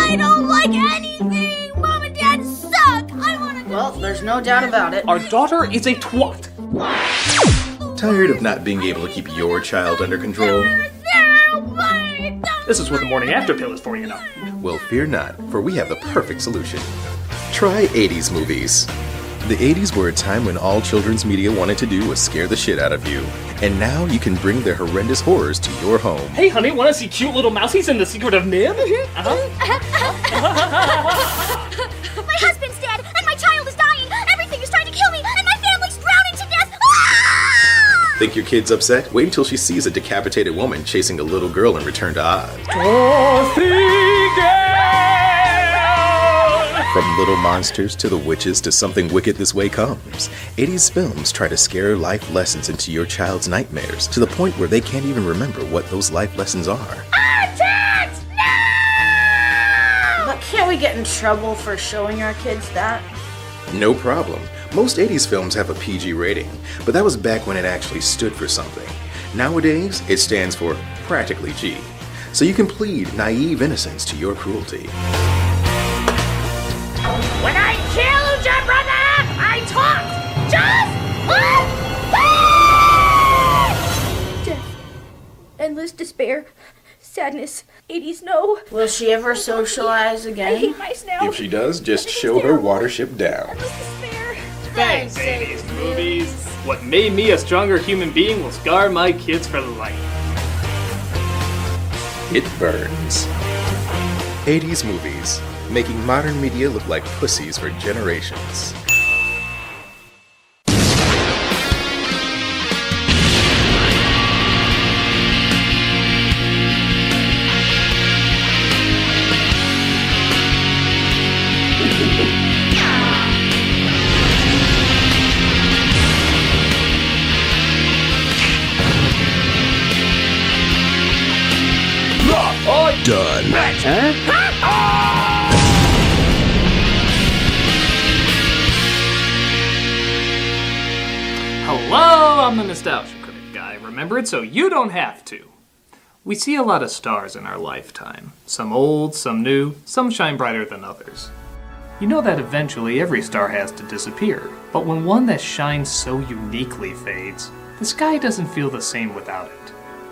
I don't like anything! Mom and Dad suck! I wanna go. Well, there's no doubt about it. Our daughter is a twat. Tired of not being able to keep your child under control? This is what the morning after pill is for, you know. Well, fear not, for we have the perfect solution. Try 80s movies. The 80s were a time when all children's media wanted to do was scare the shit out of you. And now you can bring their horrendous horrors to your home. Hey, honey, wanna see cute little mousies in The Secret of Nim? My husband's dead, and my child is dying. Everything is trying to kill me, and my family's drowning to death. Ah! Think your kid's upset? Wait until she sees a decapitated woman chasing a little girl in Return to Oz. From little monsters to the witches to something wicked this way comes. 80s films try to scare life lessons into your child's nightmares to the point where they can't even remember what those life lessons are. Attacked! No! But can't we get in trouble for showing our kids that? No problem. Most 80s films have a PG rating, but that was back when it actually stood for something. Nowadays, it stands for practically G. So you can plead naive innocence to your cruelty. When I killed your brother, I talked! Just death. Endless despair. Sadness. 80s no. Will she ever socialize I again? hate mice now. If she does, just show her Watership Down. Endless despair. Thanks, 80s movies. What made me a stronger human being will scar my kids for life. It burns. 80s movies, making modern media look like pussies for generations. Done. Hello, I'm the Nostalgia Critic guy. Remember it so you don't have to. We see a lot of stars in our lifetime. Some old, some new, some shine brighter than others. You know that eventually every star has to disappear, but when one that shines so uniquely fades, the sky doesn't feel the same without it.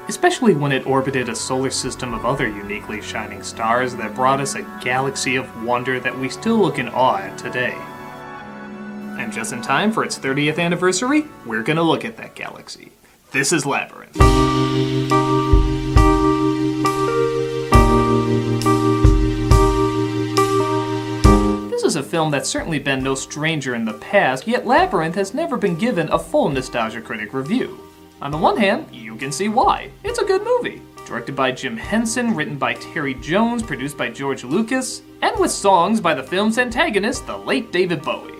Especially when it orbited a solar system of other uniquely shining stars that brought us a galaxy of wonder that we still look in awe at today. And just in time for its 30th anniversary, we're gonna look at that galaxy. This is Labirynt. This is a film that's certainly been no stranger in the past, yet Labirynt has never been given a full Nostalgia Critic review. On the one hand, you can see why. It's a good movie. Directed by Jim Henson, written by Terry Jones, produced by George Lucas, and with songs by the film's antagonist, the late David Bowie.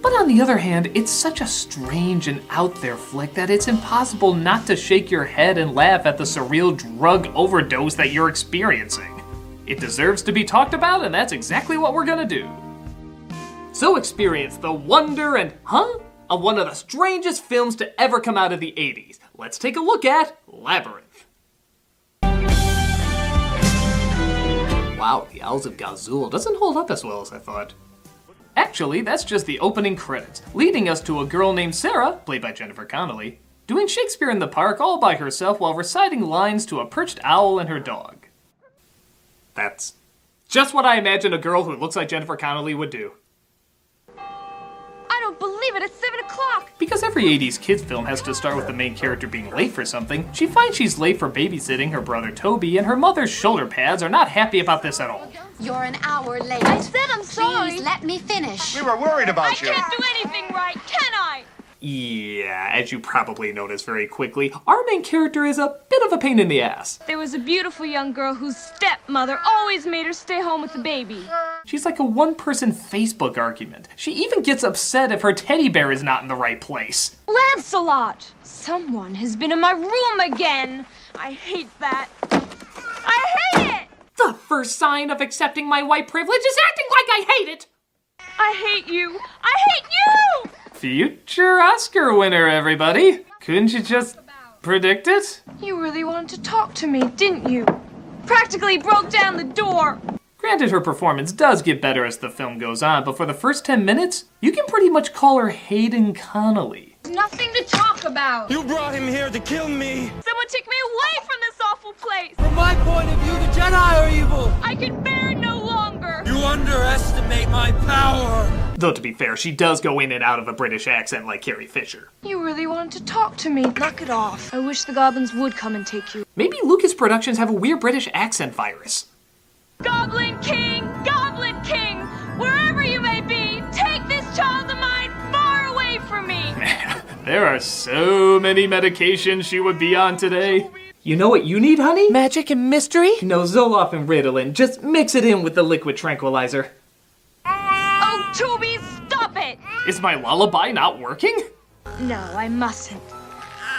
But on the other hand, it's such a strange and out there flick that it's impossible not to shake your head and laugh at the surreal drug overdose that you're experiencing. It deserves to be talked about, and that's exactly what we're gonna do. So experience the wonder and of one of the strangest films to ever come out of the 80s. Let's take a look at Labirynt. Wow, the Owls of Gazul doesn't hold up as well as I thought. Actually, that's just the opening credits, leading us to a girl named Sarah, played by Jennifer Connelly, doing Shakespeare in the Park all by herself while reciting lines to a perched owl and her dog. That's just what I imagine a girl who looks like Jennifer Connelly would do. I don't believe it. It's 7 o'clock. Because every 80s kids film has to start with the main character being late for something, she finds she's late for babysitting her brother Toby, and her mother's shoulder pads are not happy about this at all. You're an hour late. I said I'm sorry. Please let me finish. We were worried I about you. can't do anything right, can I? Yeah, as you probably noticed very quickly, our main character is a bit of a pain in the ass. There was a beautiful young girl whose stepmother always made her stay home with the baby. She's like a one-person Facebook argument. She even gets upset if her teddy bear is not in the right place. Lancelot! Someone has been in my room again. I hate that. I hate it! The first sign of accepting my white privilege is acting like I hate it! I hate you! I hate you! Future Oscar winner, everybody! Couldn't you just predict it? You really wanted to talk to me, didn't you? Practically broke down the door. Granted, her performance does get better as the film goes on, but for the first 10 minutes, you can pretty much call her Hayden Connolly. Nothing to talk about. You brought him here to kill me! Someone take me away from this awful place. From my point of view, the Jedi are evil! I can bear it no longer. You underestimate my power! Though to be fair, she does go in and out of a British accent like Carrie Fisher. You really wanted to talk to me. Knock it off. I wish the goblins would come and take you. Maybe Lucas Productions have a weird British accent virus. Goblin King! Goblin King! Wherever you may be, take this child of mine far away from me! There are so many medications she would be on today. You know what you need, honey? Magic and mystery? No, Zoloft and Ritalin. Just mix it in with the liquid tranquilizer. Oh, Toby, stop it! Is my lullaby not working? No, I mustn't.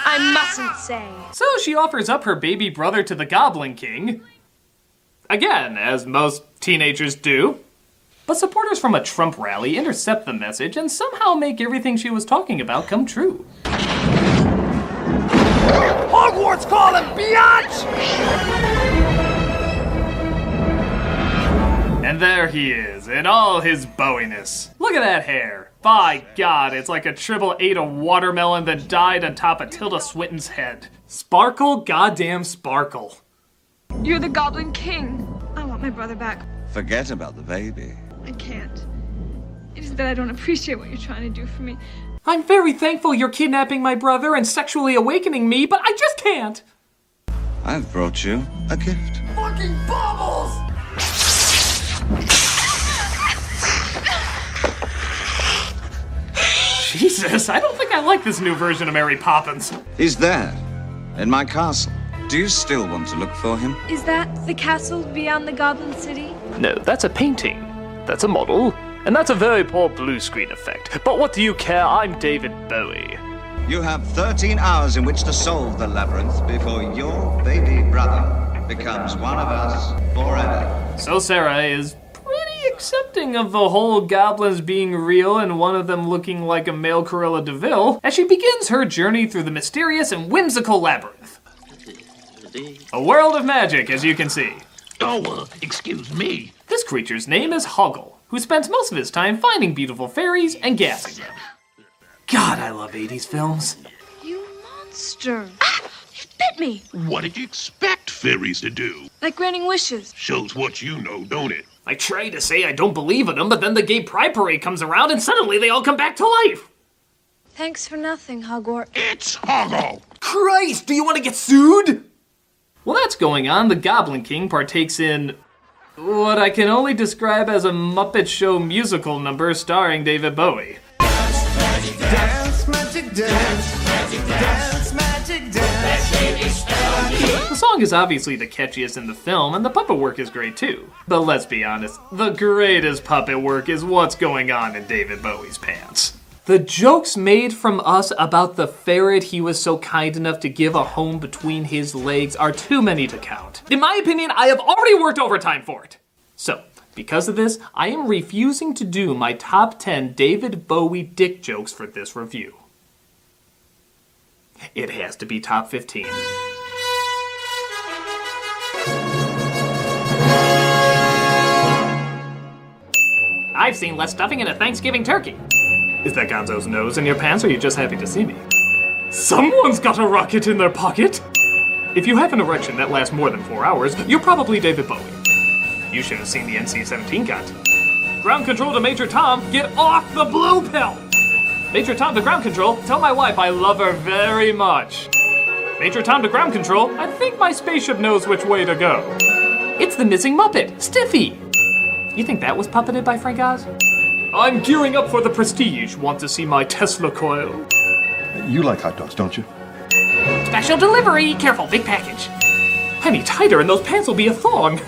I mustn't say. So she offers up her baby brother to the Goblin King. Again, as most teenagers do. But supporters from a Trump rally intercept the message and somehow make everything she was talking about come true. Hogwarts calling, biatch! And there he is, in all his Bowie-ness. Look at that hair. By God, it's like a triple ate a watermelon that died on top of Tilda Swinton's head. Sparkle, goddamn sparkle. You're the Goblin King. I want my brother back. Forget about the baby. I can't. It is that I don't appreciate what you're trying to do for me. I'm very thankful you're kidnapping my brother and sexually awakening me, but I just can't. I've brought you a gift. Fucking bubbles! Jesus, I don't think I like this new version of Mary Poppins. He's there, in my castle. Do you still want to look for him? Is that the castle beyond the Goblin City? No, that's a painting. That's a model. And that's a very poor blue screen effect. But what do you care? I'm David Bowie. You have 13 hours in which to solve the labyrinth before your baby brother becomes one of us forever. So Sarah is pretty accepting of the whole goblins being real and one of them looking like a male Cruella de Vil as she begins her journey through the mysterious and whimsical labyrinth. A world of magic, as you can see. Oh, excuse me. This creature's name is Hoggle, who spends most of his time finding beautiful fairies and gassing them. God, I love 80s films. You monster. Ah! It bit me. What did you expect fairies to do? Like granting wishes. Shows what you know, don't it? I try to say I don't believe in them, but then the gay pride parade comes around and suddenly they all come back to life. Thanks for nothing, Hogwarts. It's Hoggle! Christ, do you want to get sued? While that's going on, the Goblin King partakes in what I can only describe as a Muppet Show musical number starring David Bowie. Dance, magic, dance, magic, dance. The song is obviously the catchiest in the film, and the puppet work is great too. But let's be honest, the greatest puppet work is what's going on in David Bowie's pants. The jokes made from us about the ferret he was so kind enough to give a home between his legs are too many to count. In my opinion, I have already worked overtime for it. So, because of this, I am refusing to do my top 10 David Bowie dick jokes for this review. It has to be top 15. I've seen less stuffing in a Thanksgiving turkey. Is that Gonzo's nose in your pants, or are you just happy to see me? Someone's got a rocket in their pocket! If you have an erection that lasts more than 4 hours, you're probably David Bowie. You should have seen the NC-17 cut. Ground control to Major Tom, get off the blue pill! Major Tom to ground control, tell my wife I love her very much. Major Tom to ground control, I think my spaceship knows which way to go. It's the missing Muppet, Stiffy! You think that was puppeted by Frank Oz? I'm gearing up for the prestige. Want to see my Tesla coil? You like hot dogs, don't you? Special delivery! Careful, big package. Any tighter and those pants will be a thong.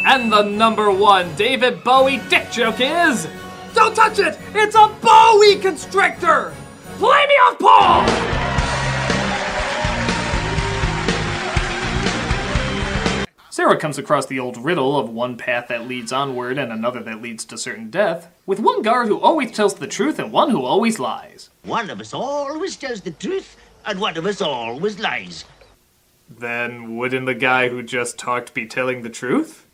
And the number one David Bowie dick joke is... Don't touch it! It's a Bowie constrictor! Play me off, Paul! Sarah comes across the old riddle of one path that leads onward and another that leads to certain death, with one guard who always tells the truth and one who always lies. One of us always tells the truth, and one of us always lies. Then wouldn't the guy who just talked be telling the truth?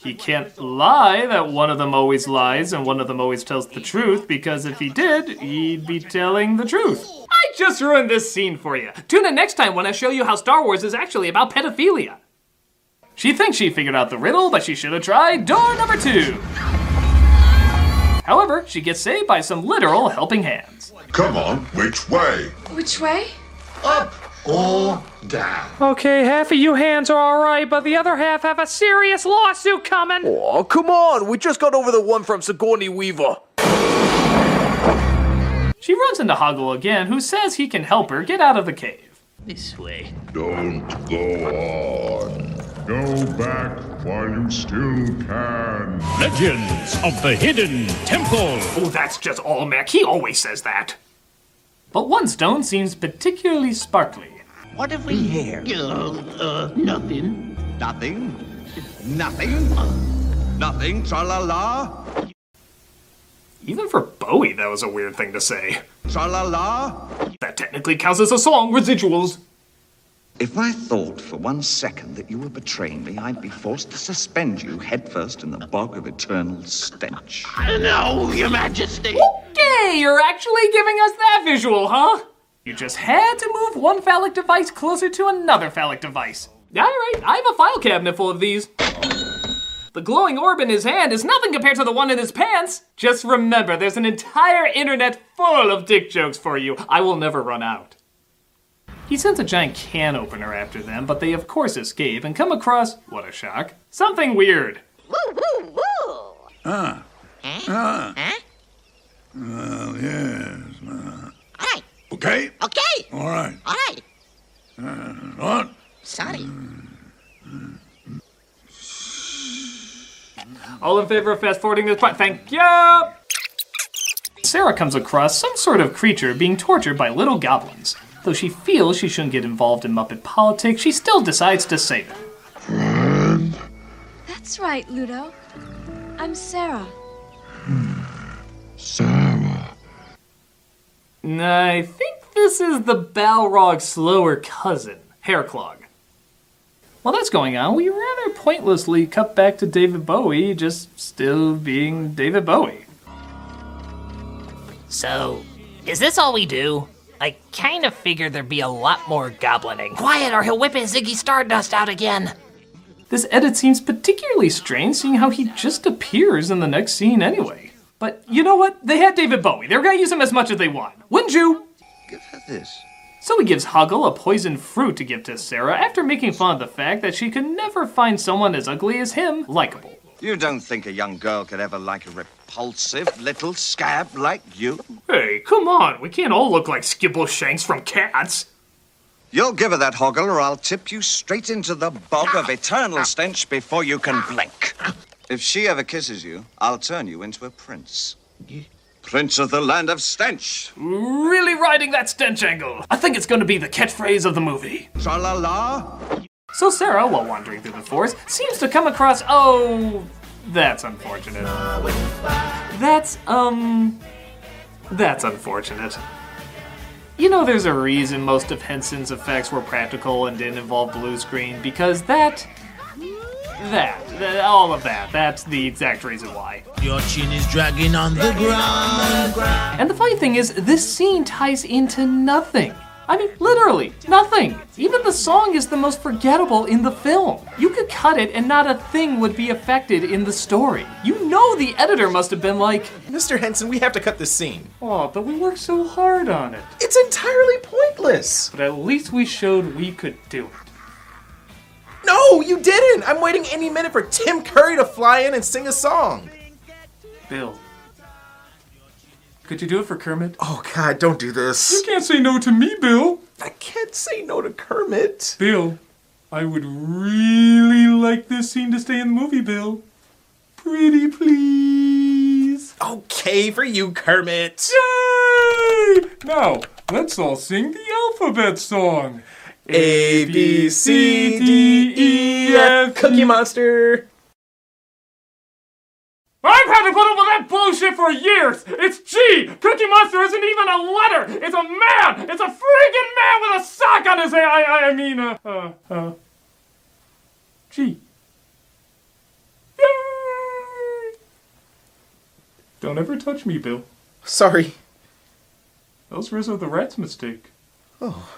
He can't lie that one of them always lies and one of them always tells the truth, because if he did, he'd be telling the truth. I just ruined this scene for you. Tune in next time when I show you how Star Wars is actually about pedophilia. She thinks she figured out the riddle, but she should have tried door number 2. However, she gets saved by some literal helping hands. Come on, which way? Which way? Up or down? Okay, half of you hands are alright, but the other half have a serious lawsuit coming. Oh, come on. We just got over the one from Sigourney Weaver. She runs into Hoggle again, who says he can help her get out of the cave. This way. Don't go on. Go back while you still can. Legends of the Hidden Temple. Oh, that's just all Mac. He always says that. But one stone seems particularly sparkly. What have we here? Nothing? Nothing. Nothing? Nothing, tra-la-la? Even for Bowie, that was a weird thing to say. Tra-la-la? That technically counts as a song, residuals. If I thought for 1 second that you were betraying me, I'd be forced to suspend you headfirst in the bog of eternal stench. No, Your Majesty. Okay, you're actually giving us that visual, huh? You just had to move one phallic device closer to another phallic device. Alright, I have a file cabinet full of these. The glowing orb in his hand is nothing compared to the one in his pants. Just remember, there's an entire internet full of dick jokes for you. I will never run out. He sends a giant can opener after them, but they of course escape and come across, what a shock, something weird. Woo, woo, woo. Well, yes. All right. Okay? Okay. All right. All right. What? Sorry. All in favor of fast forwarding this part? Thank you! Sarah comes across some sort of creature being tortured by little goblins. Though she feels she shouldn't get involved in Muppet politics, she still decides to save it. That's right, Ludo. I'm Sarah. Sarah. I think this is the Balrog's slower cousin, Hairclog. While that's going on, we rather pointlessly cut back to David Bowie, just still being David Bowie. So, is this all we do? I kind of figured there'd be a lot more goblining. Quiet or he'll whip his Ziggy Stardust out again. This edit seems particularly strange, seeing how he just appears in the next scene anyway. But you know what? They had David Bowie. They're gonna use him as much as they want. Wouldn't you? Give her this. So he gives Hoggle a poisoned fruit to give to Sarah after making fun of the fact that she could never find someone as ugly as him likable. You don't think a young girl could ever like a repulsive little scab like you? Hey, come on. We can't all look like Skibbleshanks from Cats. You'll give her that, Hoggle, or I'll tip you straight into the bog of eternal stench before you can blink. If she ever kisses you, I'll turn you into a prince. Prince of the land of stench. Really riding that stench angle. I think it's going to be the catchphrase of the movie. Tra-la-la. So Sarah, while wandering through the forest, seems to come across, oh, that's unfortunate. That's unfortunate. You know, there's a reason most of Henson's effects were practical and didn't involve blue screen, because all of that, that's the exact reason why. Your chin is dragging on the ground. And the funny thing is, this scene ties into nothing. I mean, literally, nothing. Even the song is the most forgettable in the film. You could cut it and not a thing would be affected in the story. You know the editor must have been like, Mr. Henson, we have to cut this scene. oh, but we worked so hard on it. It's entirely pointless. But at least we showed we could do it. No, you didn't. I'm waiting any minute for Tim Curry to fly in and sing a song. Bill, could you do it for Kermit? Oh, God, don't do this. You can't say no to me, Bill. I can't say no to Kermit. Bill, I would really like this scene to stay in the movie, Bill. Pretty please. Okay, for you, Kermit. Yay! Now, let's all sing the alphabet song. A, B, C, D, E, F, Cookie Monster. I've had to put up with that bullshit for years! It's G! Cookie Monster isn't even a letter! It's a man! It's a freaking man with a sock on his head! G. Yay! Don't ever touch me, Bill. Sorry. That was Rizzo the Rat's mistake. Oh.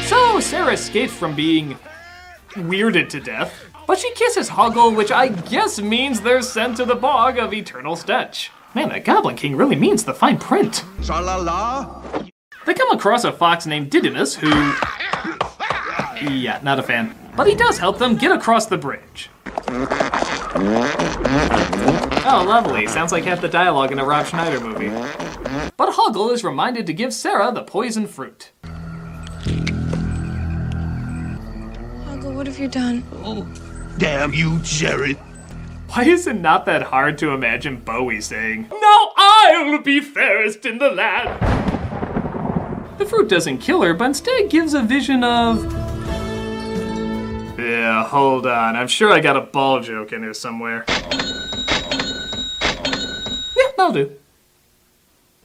So, Sarah escapes from being weirded to death, but she kisses Hoggle, which I guess means they're sent to the bog of eternal stench. Man, that Goblin King really means the fine print. Tra-la-la. They come across a fox named Didymus who... yeah, not a fan. But he does help them get across the bridge. Oh, lovely. Sounds like half the dialogue in a Rob Schneider movie. But Hoggle is reminded to give Sarah the poison fruit. Hoggle, what have you done? Oh, damn you, Jared. Why is it not that hard to imagine Bowie saying, "Now I'll be fairest in the land"? The fruit doesn't kill her, but instead gives a vision of... yeah, hold on. I'm sure I got a ball joke in here somewhere. Yeah, that'll do.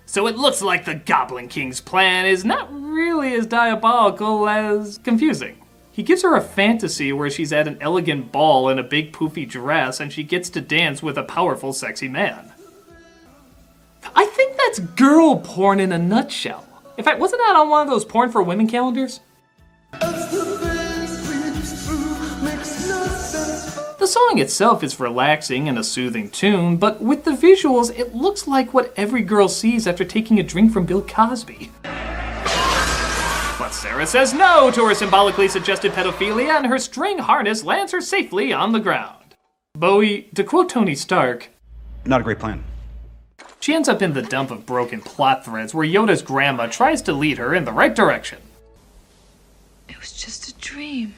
So it looks like the Goblin King's plan is not really as diabolical as confusing. He gives her a fantasy where she's at an elegant ball in a big poofy dress and she gets to dance with a powerful, sexy man. I think that's girl porn in a nutshell. In fact, wasn't that on one of those porn for women calendars? The song itself is relaxing and a soothing tune, but with the visuals, it looks like what every girl sees after taking a drink from Bill Cosby. But Sarah says no to her symbolically suggested pedophilia, and her string harness lands her safely on the ground. Bowie, to quote Tony Stark, "Not a great plan." She ends up in the dump of broken plot threads where Yoda's grandma tries to lead her in the right direction. It was just a dream.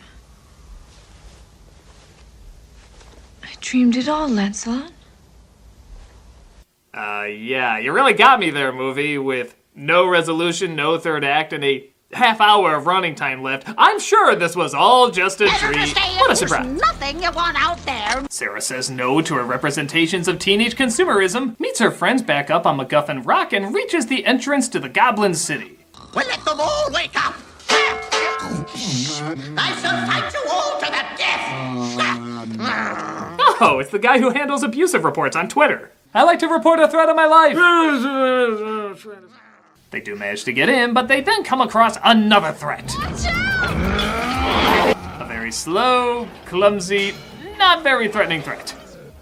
I dreamed it all, Lancelot. Yeah, you really got me there, movie, with no resolution, no third act, and a half hour of running time left. I'm sure this was all just a dream. What a surprise. Nothing you want out there. Sarah says no to her representations of teenage consumerism, meets her friends back up on MacGuffin Rock, and reaches the entrance to the Goblin City. Well, let them all wake up. I shall fight you all to the death. Oh, it's the guy who handles abusive reports on Twitter. I like to report a threat on my life. They do manage to get in, but they then come across another threat. A very slow, clumsy, not very threatening threat.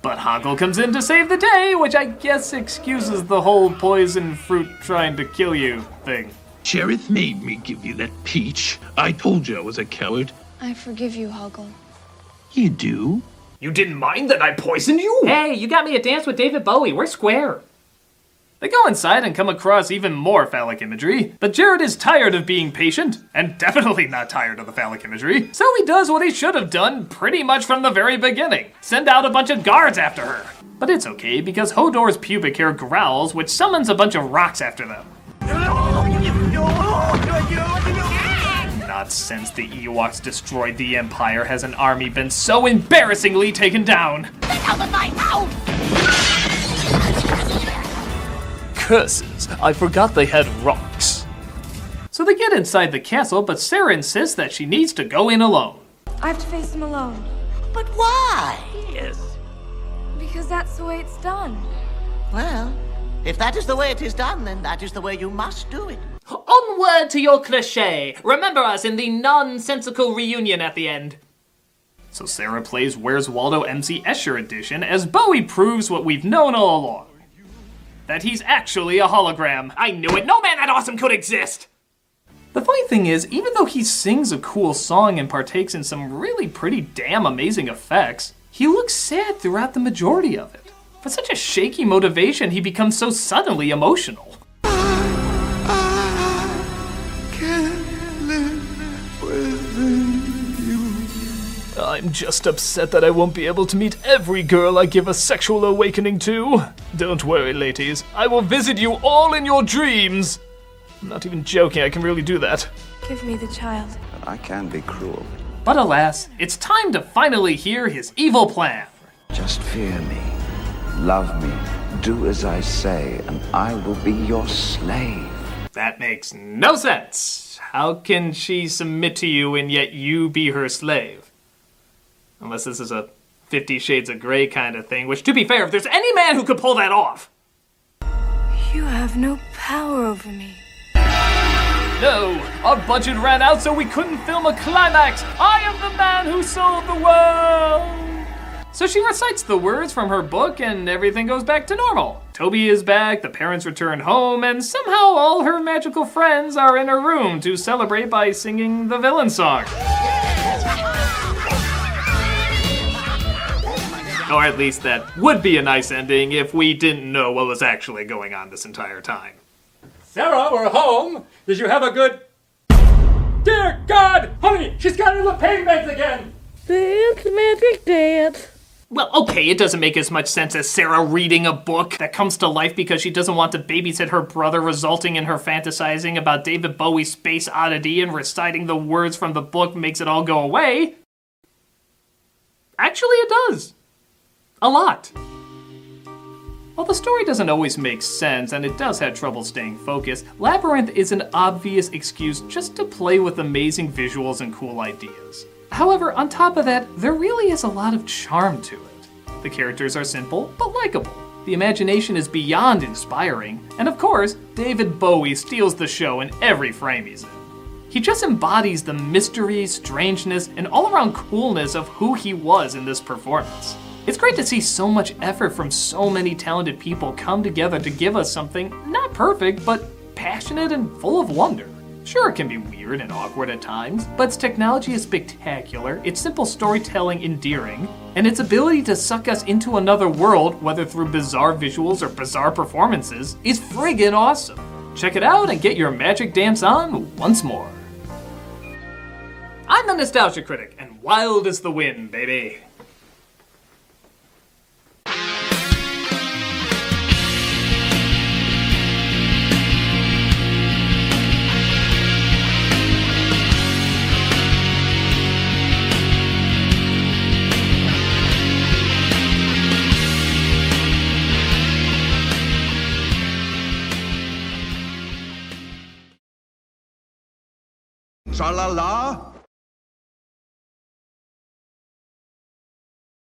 But Hoggle comes in to save the day, which I guess excuses the whole poison fruit trying to kill you thing. Sheriff made me give you that peach. I told you I was a coward. I forgive you, Hoggle. You do? You didn't mind that I poisoned you? Hey, you got me a dance with David Bowie. We're square. They go inside and come across even more phallic imagery, but Jared is tired of being patient, and definitely not tired of the phallic imagery, so he does what he should have done pretty much from the very beginning. Send out a bunch of guards after her. But it's okay, because Hodor's pubic hair growls, which summons a bunch of rocks after them. Not since the Ewoks destroyed the Empire has an army been so embarrassingly taken down. Curses, I forgot they had rocks. So they get inside the castle, but Sarah insists that she needs to go in alone. I have to face him alone. But why? Yes. Because that's the way it's done. Well, if that is the way it is done, then that is the way you must do it. Onward to your cliché. Remember us in the nonsensical reunion at the end. So Sarah plays Where's Waldo MC Escher edition as Bowie proves what we've known all along. That he's actually a hologram. I knew it. No man that awesome could exist. The funny thing is, even though he sings a cool song and partakes in some really pretty damn amazing effects, he looks sad throughout the majority of it. For such a shaky motivation, he becomes so suddenly emotional. I'm just upset that I won't be able to meet every girl I give a sexual awakening to. Don't worry, ladies. I will visit you all in your dreams. I'm not even joking, I can really do that. Give me the child. I can be cruel. But alas, it's time to finally hear his evil plan. Just fear me, love me, do as I say, and I will be your slave. That makes no sense. How can she submit to you and yet you be her slave? Unless this is a 50 Shades of Grey kind of thing, which, to be fair, if there's any man who could pull that off... You have no power over me. No, our budget ran out so we couldn't film a climax. I am the man who sold the world. So she recites the words from her book and everything goes back to normal. Toby is back, the parents return home, and somehow all her magical friends are in a room to celebrate by singing the villain song. Or at least that would be a nice ending if we didn't know what was actually going on this entire time. Sarah, we're home. Did you have a good... Dear God! Honey, she's got her little pain meds again! Dance, magic dance. Well, okay, it doesn't make as much sense as Sarah reading a book that comes to life because she doesn't want to babysit her brother, resulting in her fantasizing about David Bowie's Space Oddity and reciting the words from the book makes it all go away. Actually, it does. A lot. While the story doesn't always make sense, and it does have trouble staying focused, Labyrinth is an obvious excuse just to play with amazing visuals and cool ideas. However, on top of that, there really is a lot of charm to it. The characters are simple, but likable. The imagination is beyond inspiring, and of course, David Bowie steals the show in every frame he's in. He just embodies the mystery, strangeness, and all-around coolness of who he was in this performance. It's great to see so much effort from so many talented people come together to give us something not perfect, but passionate and full of wonder. Sure, it can be weird and awkward at times, but its technology is spectacular, its simple storytelling endearing, and its ability to suck us into another world, whether through bizarre visuals or bizarre performances, is friggin' awesome. Check it out and get your magic dance on once more. I'm the Nostalgia Critic, and wild is the wind, baby. Tra-la-la,